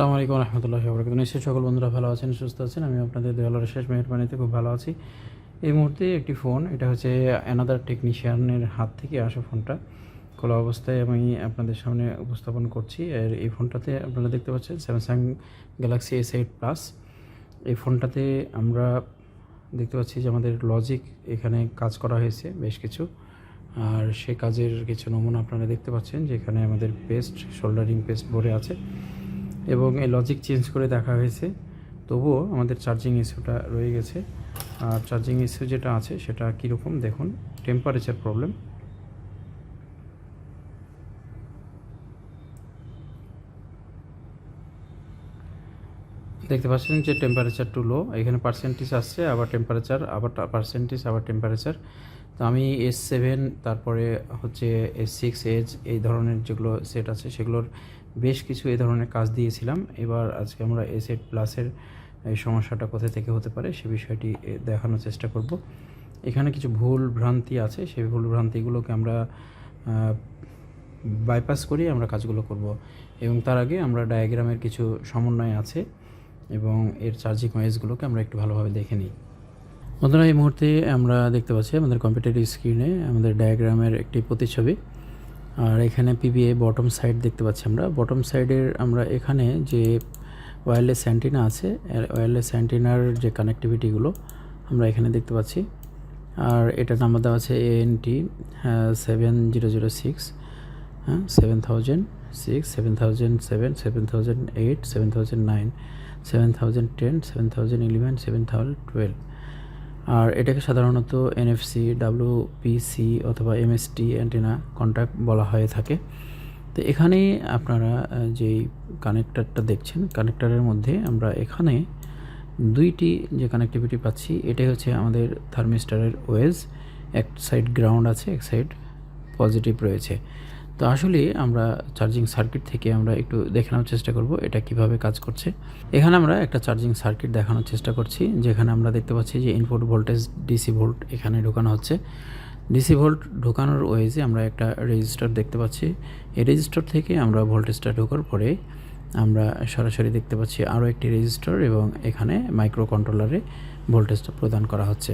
আসসালামু আলাইকুম রহমতুল্লাহি ওয়া বারাকাতুহু। নিশ্চয়ই সকল বন্ধুরা ভালো আছেন, সুস্থ আছেন। আমি আপনাদের দয়ালুর শেষ মেহেরবানিতে খুব ভালো আছি। এই মুহূর্তে একটি ফোন, এটা হচ্ছে অ্যানাদার টেকনিশিয়ানের হাত থেকে আসা ফোনটা খোলা অবস্থায় আমি আপনাদের সামনে উপস্থাপন করছি। আর এই ফোনটাতে আপনারা দেখতে পাচ্ছেন স্যামসাং গ্যালাক্সি S8 প্লাস। এই ফোনটাতে আমরা দেখতে পাচ্ছি যে আমাদের লজিক এখানে কাজ করা হয়েছে বেশ কিছু, আর সে কাজের কিছু নমুনা আপনারা দেখতে পাচ্ছেন যে এখানে আমাদের পেস্ট শোল্ডারিং পেস্ট ভরে আছে এবং এই লজিক চেঞ্জ করে দেখা হয়েছে। তবুও আমাদের চার্জিং ইস্যুটা রয়ে গেছে। আর চার্জিং ইস্যু যেটা আছে সেটা কীরকম দেখুন, টেম্পারেচার প্রবলেম। দেখতে পাচ্ছেন যে টেম্পারেচার টু লো, এখানে পার্সেন্টেজ আসছে, আবার টেম্পারেচার, আবার পার্সেন্টেজ, আবার টেম্পারেচার। তো আমি S7 তারপরে হচ্ছে S6 এজ এই ধরনের যেগুলো সেট আছে সেগুলোর বেশ কিছু এই ধরনের কাজ দিয়েছিলাম। এবার আজকে আমরা S8 প্লাসের এই সমস্যাটা কোথা থেকে হতে পারে সে বিষয়টি দেখানোর চেষ্টা করব। এখানে কিছু ভুল ভ্রান্তি আছে, সেই ভুল ভ্রান্তিগুলোকে আমরা বাইপাস করেই আমরা কাজগুলো করব। এবং তার আগে আমরা ডায়াগ্রামের কিছু সমন্বয় আছে এবং এর চার্জিং ওয়েজগুলোকে আমরা একটু ভালোভাবে দেখে নিই। বন্ধুরা, এই মুহূর্তে আমরা দেখতে পাচ্ছি আমাদের কম্পিউটার স্ক্রিনে আমাদের ডায়াগ্রামের একটি প্রতিছবি। আর এখানে পিবিএ বটম সাইড দেখতে পাচ্ছি আমরা। বটম সাইডের আমরা এখানে যে ওয়্যারলেস অ্যান্টিনা আছে, ওয়্যারলেস অ্যান্টিনার যে কানেক্টিভিটিগুলো আমরা এখানে দেখতে পাচ্ছি। আর এটার নাম্বার দেওয়া আছে ANT 7006, 7006, 7007, 7008, 7009, 7010, 7011, 7012। আর এটাকে সাধারণত NFC, WPC অথবা MST অ্যান্টেনা কন্ট্যাক্ট বলা হয়ে থাকে। তো এখানে আপনারা যেই কানেক্টরটা দেখছেন, কানেক্টরের মধ্যে আমরা এখানে দুইটি যে কানেক্টিভিটি পাচ্ছি, এটাই হচ্ছে আমাদের থার্মিস্টারের ওয়েজ। এক সাইড গ্রাউন্ড আছে, এক সাইড পজিটিভ রয়েছে। তো আসলে আমরা চার্জিং সার্কিট থেকে আমরা একটু দেখানোর চেষ্টা করব এটা কিভাবে কাজ করছে। এখানে আমরা একটা চার্জিং সার্কিট দেখানোর চেষ্টা করছি, যেখানে আমরা দেখতে পাচ্ছি যে ইনপুট ভোল্টেজ ডিসি ভোল্ট এখানে ঢোকানো হচ্ছে। ডিসি ভোল্ট ঢোকানোর ওয়েজে আমরা একটা রেজিস্টার দেখতে পাচ্ছি। এই রেজিস্টার থেকে আমরা ভোল্টেজটা ঢোকার পরে আমরা সরাসরি দেখতে পাচ্ছি আরও একটি রেজিস্টার এবং এখানে মাইক্রো কন্ট্রোলারে ভোল্টেজটা প্রদান করা হচ্ছে।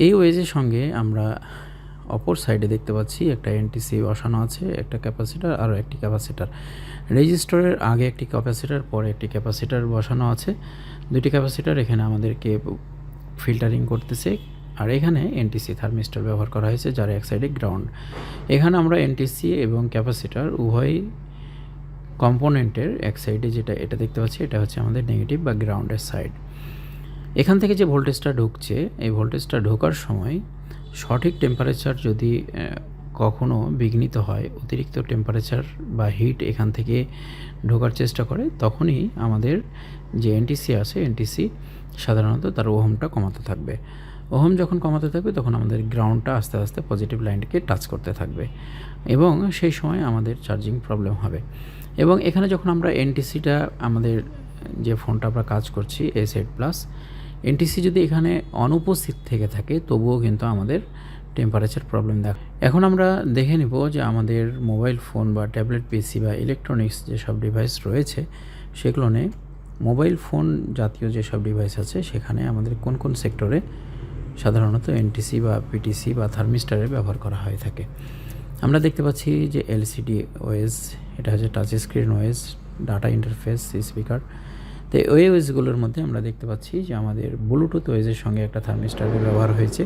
এই ওয়েজের সঙ্গে আমরা অপর সাইডে দেখতে পাচ্ছি একটা NTC বসানো আছে, একটা ক্যাপাসিটার, আরও একটি ক্যাপাসিটার। রেজিস্টারের আগে একটি ক্যাপাসিটার, পরে একটি ক্যাপাসিটার বসানো আছে। দুটি ক্যাপাসিটার এখানে আমাদেরকে ফিল্টারিং করতেছে। আর এখানে NTC থার্মিস্টার ব্যবহার করা হয়েছে, যার এক সাইডে গ্রাউন্ড। এখানে আমরা NTC এবং ক্যাপাসিটার উভয় কম্পোনেন্টের এক সাইডে যেটা এটা দেখতে পাচ্ছি, এটা হচ্ছে আমাদের নেগেটিভ বা গ্রাউন্ডের সাইড। এখান থেকে যে ভোল্টেজটা ঢুকছে, এই ভোল্টেজটা ঢোকার সময় সঠিক টেম্পারেচার যদি কখনো বিঘ্নিত হয়, অতিরিক্ত টেম্পারেচার বা হিট এখান থেকে ঢোকার চেষ্টা করে, তখনই আমাদের যে NTC আছে, NTC সাধারণত তার ওহমটা কমাতে থাকবে। ওহম যখন কমাতে থাকবে তখন আমাদের গ্রাউন্ডটা আস্তে আস্তে পজিটিভ লাইনকে টাচ করতে থাকবে এবং সেই সময় আমাদের চার্জিং প্রবলেম হবে। এবং এখানে যখন আমরা NTCটা আমাদের যে ফোনটা আমরা কাজ করছি S8 প্লাস, NTC যদি এখানে অনুপস্থিত থেকে থাকে তবুও কিন্তু আমাদের টেম্পারেচার প্রবলেম দেখ। এখন আমরা দেখে নিব যে আমাদের মোবাইল ফোন বা ট্যাবলেট PC বা ইলেকট্রনিক্স যেসব ডিভাইস রয়েছে সেগুলো নিয়ে, মোবাইল ফোন জাতীয় যেসব ডিভাইস আছে সেখানে আমাদের কোন কোন সেক্টরে সাধারণত NTC বা PTC বা থার্মিস্টারের ব্যবহার করা হয়ে থাকে। আমরা দেখতে পাচ্ছি যে LCD OS, এটা হচ্ছে touch screen OS, data interface, speaker. তো এই ওয়েজগুলোর মধ্যে আমরা দেখতে পাচ্ছি যে আমাদের ব্লুটুথ ওয়েজের সঙ্গে একটা থার্মিস্টারের ব্যবহার হয়েছে।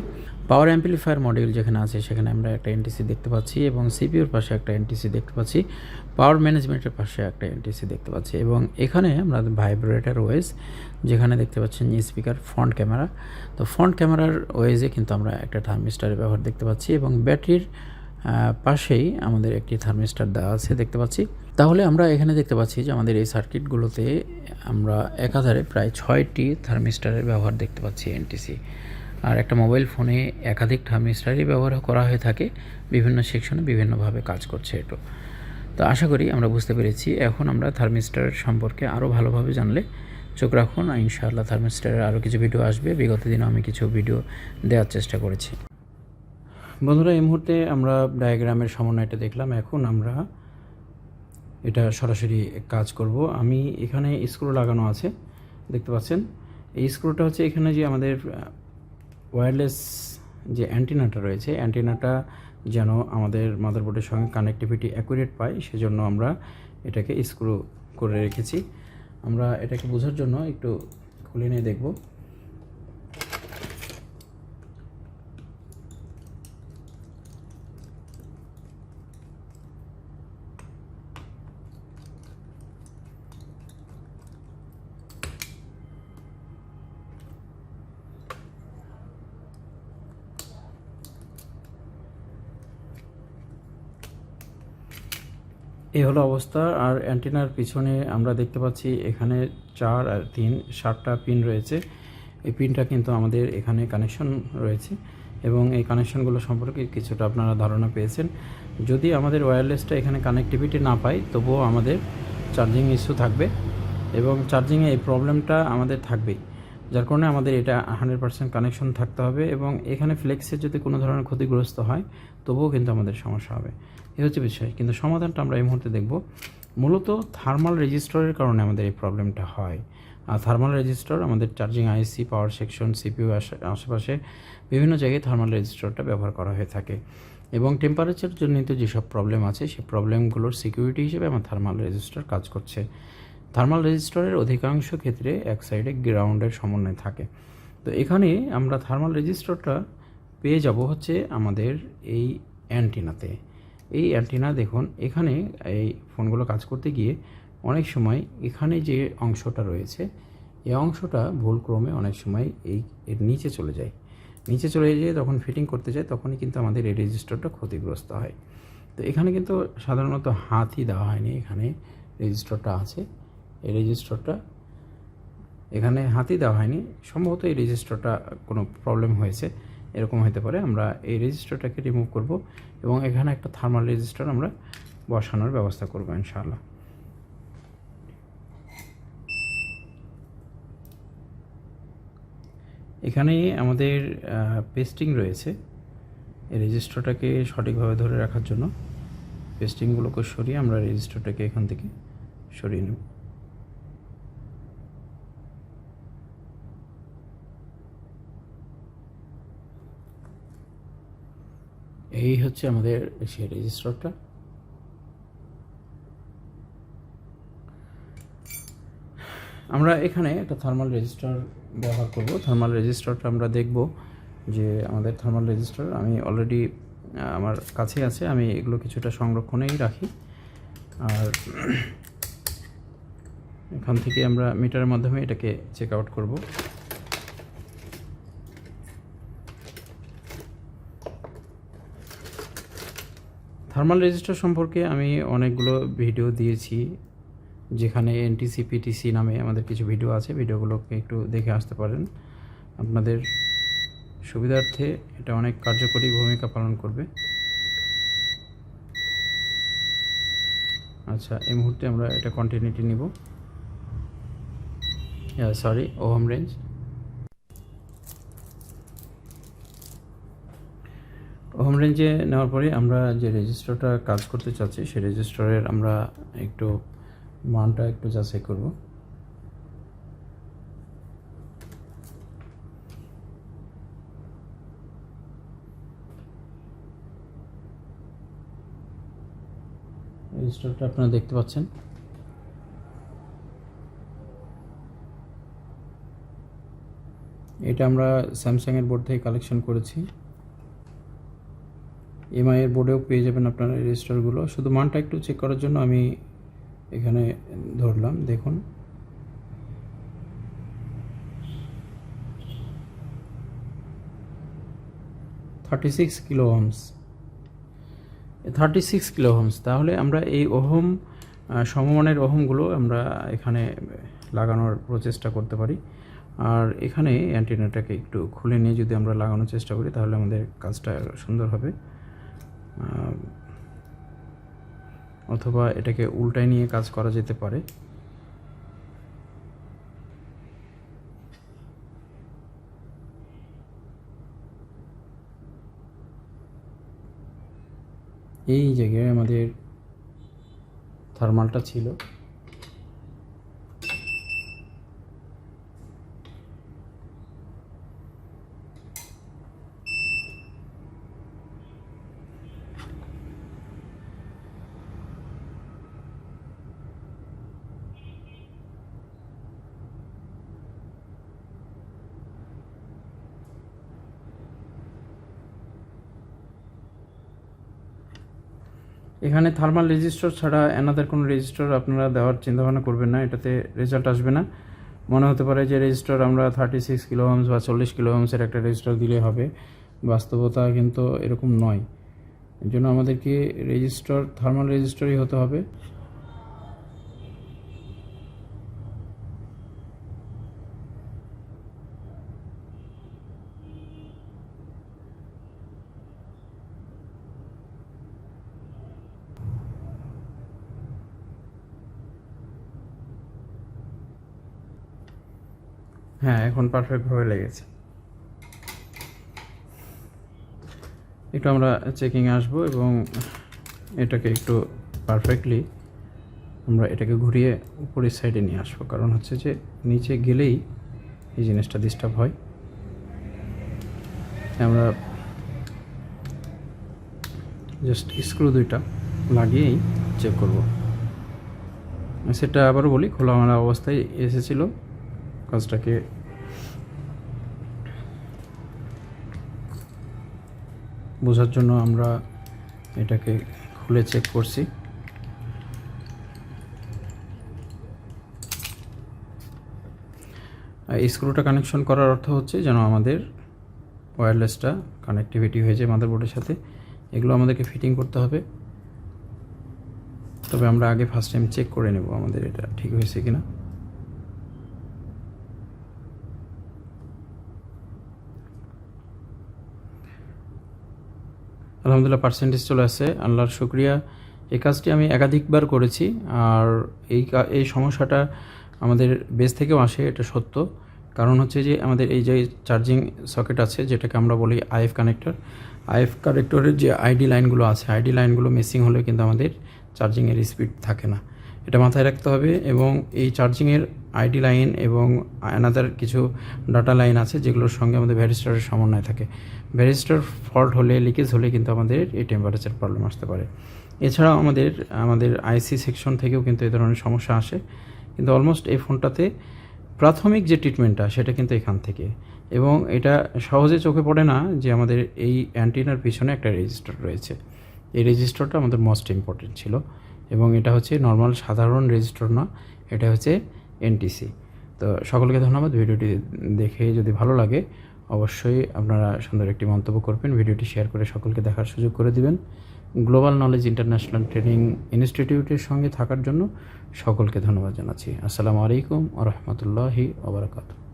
পাওয়ার অ্যাম্পলিফায়ার মডিউল যেখানে আছে সেখানে আমরা একটা NTC দেখতে পাচ্ছি এবং CPUর পাশে একটা NTC দেখতে পাচ্ছি, পাওয়ার ম্যানেজমেন্টের পাশে একটা NTC দেখতে পাচ্ছি এবং এখানে আমরা ভাইব্রেটর ওয়েজ যেখানে দেখতে পাচ্ছেন স্পিকার, ফ্রন্ট ক্যামেরা। তো ফ্রন্ট ক্যামেরার ওয়েজে কিন্তু আমরা একটা থার্মিস্টারের ব্যবহার দেখতে পাচ্ছি এবং ব্যাটারির পাশেই আমাদের একটি থার্মিস্টার দেওয়া আছে দেখতে পাচ্ছি। তাহলে আমরা এখানে দেখতে পাচ্ছি যে আমাদের এই সার্কিটগুলোতে আমরা একাধারে প্রায় 6টি থার্মিস্টারের ব্যবহার দেখতে পাচ্ছি NTC। আর একটা মোবাইল ফোনে একাধিক থার্মিস্টারই ব্যবহার করা হয়ে থাকে, বিভিন্ন সেকশনে বিভিন্নভাবে কাজ করছে এটা। তো আশা করি আমরা বুঝতে পেরেছি। এখন আমরা থার্মিস্টার সম্পর্কে আরও ভালোভাবে জানলে চোখ রাখুন, ইনশাআল্লাহ থার্মিস্টারের আরও কিছু ভিডিও আসবে। বিগত দিনে আমি কিছু ভিডিও দেওয়ার চেষ্টা করেছি। বন্ধুরা, এই মুহূর্তে আমরা ডায়াগ্রামের সমন্বয়টা দেখলাম। এখন আমরা এটা সরাসরি কাজ করব। আমি এখানে স্ক্রু লাগানো আছে, দেখতে পাচ্ছেন। এই স্ক্রুটা হচ্ছে এখানে যে আমাদের ওয়্যারলেস যে অ্যান্টিনাটা রয়েছে, অ্যান্টিনাটা যেন আমাদের মাদারবোর্ডের সঙ্গে কানেক্টিভিটি অ্যাকুরেট পায়, সেজন্য আমরা এটাকে স্ক্রু করে রেখেছি। আমরা এটাকে বোঝার জন্য একটু খুলে নিয়ে দেখব। এই হলো অবস্থা। আর অ্যান্টেনার পিছনে আমরা দেখতে পাচ্ছি এখানে 4 আর 3 7টা পিন রয়েছে। এই পিনটা কিন্তু আমাদের এখানে কানেকশন রয়েছে এবং এই কানেকশনগুলো সম্পর্কে কিছুটা আপনারা ধারণা পেয়েছেন। যদি আমাদের ওয়্যারলেসটা এখানে কানেক্টিভিটি না পায়, তবুও আমাদের চার্জিং ইস্যু থাকবে এবং চার্জিংয়ে এই প্রবলেমটা আমাদের থাকবেই। যার কারণে আমাদের এটা 100% কানেকশন থাকতে হবে এবং এখানে ফ্লেক্সের যদি কোনো ধরনের ক্ষতিগ্রস্ত হয়, তবুও কিন্তু আমাদের সমস্যা হবে। এই হচ্ছে বিষয়। কিন্তু সমাধানটা আমরা এই মুহূর্তে দেখব। মূলত থার্মাল রেজিস্টরের কারণে আমাদের এই প্রবলেমটা হয়। আর থার্মাল রেজিস্টর আমাদের চার্জিং আইসি, পাওয়ার সেকশন, সিপিইউ আশেপাশে বিভিন্ন জায়গায় থার্মাল রেজিস্টরটা ব্যবহার করা হয়ে থাকে এবং টেম্পারেচার জনিত যেসব প্রবলেম আছে, সেই প্রবলেমগুলোর সিকিউরিটি হিসেবে আমার থার্মাল রেজিস্টর কাজ করছে। থার্মাল রেজিস্টরের অধিকাংশ ক্ষেত্রে এক সাইডে গ্রাউন্ডের সমন্বয় থাকে। তো এখানে আমরা থার্মাল রেজিস্টরটা পেয়ে যাব হচ্ছে আমাদের এই অ্যান্টিনাতে। এই অ্যান্টিনা দেখুন, এখানে এই ফোনগুলো কাজ করতে গিয়ে অনেক সময় এখানে যে অংশটা রয়েছে, এই অংশটা ভুলক্রমে অনেক সময় এর নিচে চলে যায়। নিচে চলে যেয়ে তখন ফিটিং করতে যায়, তখনই কিন্তু আমাদের এই রেজিস্টরটা ক্ষতিগ্রস্ত হয়। তো এখানে কিন্তু সাধারণত হাতই দেওয়া হয়নি, এখানে রেজিস্টরটা আছে। এই রেজিস্টরটা এখানে হাতই দেওয়া হয়নি, সম্ভবত এই রেজিস্টরটা কোনো প্রবলেম হয়েছে, এরকম হতে পারে। আমরা এই রেজিস্টরটাকে রিমুভ করব এবং এখানে একটা থার্মাল রেজিস্টর আমরা বসানোর ব্যবস্থা করব ইনশাআল্লাহ। এখানে আমাদের পেস্টিং রয়েছে। এই রেজিস্টরটাকে সঠিকভাবে ধরে রাখার জন্য পেস্টিংগুলোকে সরিয়ে আমরা রেজিস্টরটাকে এখান থেকে সরিয়ে নেব। এই হচ্ছে আমাদের সেই রেজিস্টরটা। আমরা এখানে একটা থার্মাল রেজিস্টার ব্যবহার করব। থার্মাল রেজিস্টারটা আমরা দেখব যে আমাদের থার্মাল রেজিস্টার আমি অলরেডি আমার কাছে আছে, আমি এগুলো কিছুটা সংরক্ষণেই রাখি। আর এখান থেকে আমরা মিটারের মাধ্যমে এটাকে চেক আউট করব। থার্মাল রেজিস্টার সম্পর্কে আমি অনেকগুলো ভিডিও দিয়েছি, যেখানে এনটিসি পিটিসি নামে আমাদের কিছু ভিডিও আছে, ভিডিওগুলোকে একটু দেখে আসতে পারেন। আপনাদের সুবিধার্থে এটা অনেক কার্যকরী ভূমিকা পালন করবে। আচ্ছা, এই মুহূর্তে আমরা এটা কন্টিনিউটি নিব, সরি, ওহম রেঞ্জ। ওহম রেঞ্জে নেওয়ার পরে আমরা যে রেজিস্টারটা কাজ করতে চাচ্ছি, সেই রেজিস্টারের আমরা একটু মানটা একটু যাচাই করব। রেজিস্টারটা আপনারা দেখতে পাচ্ছেন। এটা আমরা স্যামসাংয়ের বোর্ড থেকে কালেকশন করেছি। এমআই এর বোর্ডেও পেয়ে যাবেন আপনারা এই রেজিস্টারগুলো। শুধু মানটা একটু চেক করার জন্য আমি এখানে ধরলাম, দেখুন। $36 কিলো ওহমস, 36 কিলো ওহমস। তাহলে আমরা এই ওহম সমমানের ওহমগুলো আমরা এখানে লাগানোর প্রচেষ্টা করতে পারি। আর এখানে অ্যান্টেনাটাকে একটু খুলে নিয়ে যদি আমরা লাগানোর চেষ্টা করি, তাহলে আমাদের কাজটা সুন্দর হবে। অথবা এটাকে উল্টায় নিয়ে কাজ করা যেতে পারে। এই জায়গায় আমাদের থার্মালটা ছিল। এখানে থার্মাল রেজিস্টার ছাড়া অ্যানাদার কোনো রেজিস্টার আপনারা দেওয়ার চিন্তাভাবনা করবেন না, এটাতে রেজাল্ট আসবে না। মনে হতে পারে যে রেজিস্টার আমরা 36 কিলো ওহমস বা 40 কিলো ওহমসের একটা রেজিস্টার দিলে হবে, বাস্তবতা কিন্তু এরকম নয়। এর জন্য আমাদেরকে রেজিস্টার থার্মাল রেজিস্টারই হতে হবে। হ্যাঁ, এখন পারফেক্টভাবে লেগেছে। একটু আমরা চেকিংয়ে আসবো এবং এটাকে একটু পারফেক্টলি আমরা এটাকে ঘুরিয়ে উপরের সাইডে নিয়ে আসবো, কারণ হচ্ছে যে নিচে গেলেই এই জিনিসটা ডিস্টার্ব হয়। আমরা জাস্ট স্ক্রু দুইটা লাগিয়েই চেক করব। সেটা আবারও বলি, খোলামেলা অবস্থায় এসেছিলো। কাজটাকে বোঝার জন্য আমরা এটাকে খুলে চেক করছি। এই স্ক্রুটা কানেকশন করার অর্থ হচ্ছে যেন আমাদের ওয়্যারলেসটা কানেক্টিভিটি হয়ে যায় মাদারবোর্ডের সাথে। এগুলো আমাদেরকে ফিটিং করতে হবে, তবে আমরা আগে ফার্স্ট টাইম চেক করে নেব আমাদের এটা ঠিক হয়েছে কিনা। আলহামদুলিল্লাহ, পার্সেন্টেজ চলে আসছে, আল্লাহর শুকরিয়া। এই কাজটি আমি একাধিকবার করেছি, আর এই সমস্যাটা আমাদের বেস থেকেও আসে, এটা সত্য। কারণ হচ্ছে যে আমাদের এই যে চার্জিং সকেট আছে, যেটাকে আমরা বলি আইএফ কানেক্টরের যে আইডি লাইনগুলো আছে, আইডি লাইনগুলো মিসিং হলে কিন্তু আমাদের চার্জিংয়ের স্পিড থাকে না, এটা মাথায় রাখতে হবে। এবং এই চার্জিংয়ের আইডি লাইন এবং অ্যানাদার কিছু ডাটা লাইন আছে যেগুলোর সঙ্গে আমাদের ভ্যারিস্টারের সমন্বয় থাকে। ভ্যারিস্টার ফল্ট হলে, লিকেজ হলে কিন্তু আমাদের এই টেম্পারেচার প্রবলেম আসতে পারে। এছাড়াও আমাদের আইসি সেকশন থেকেও কিন্তু এই ধরনের সমস্যা আসে, কিন্তু অলমোস্ট এই ফোনটাতে প্রাথমিক যে ট্রিটমেন্টটা সেটা কিন্তু এখান থেকে। এবং এটা সহজে চোখে পড়ে না যে আমাদের এই অ্যান্টিনার পিছনে একটা রেজিস্টার রয়েছে। এই রেজিস্টারটা আমাদের মোস্ট ইম্পর্টেন্ট ছিল, এবং এটা হচ্ছে নর্মাল সাধারণ রেজিস্টার না, এটা হচ্ছে এনটিসি। তো সকলকে ধন্যবাদ। ভিডিওটি দেখে যদি ভালো লাগে অবশ্যই আপনারা সুন্দর একটি মন্তব্য করবেন, ভিডিওটি শেয়ার করে সকলকে দেখার সুযোগ করে দিবেন। গ্লোবাল নলেজ ইন্টারন্যাশনাল ট্রেনিং ইনস্টিটিউটের সঙ্গে থাকার জন্য সকলকে ধন্যবাদ জানাচ্ছি। আসসালামু আলাইকুম ওয়া রাহমাতুল্লাহি ওয়া বারাকাতুহু।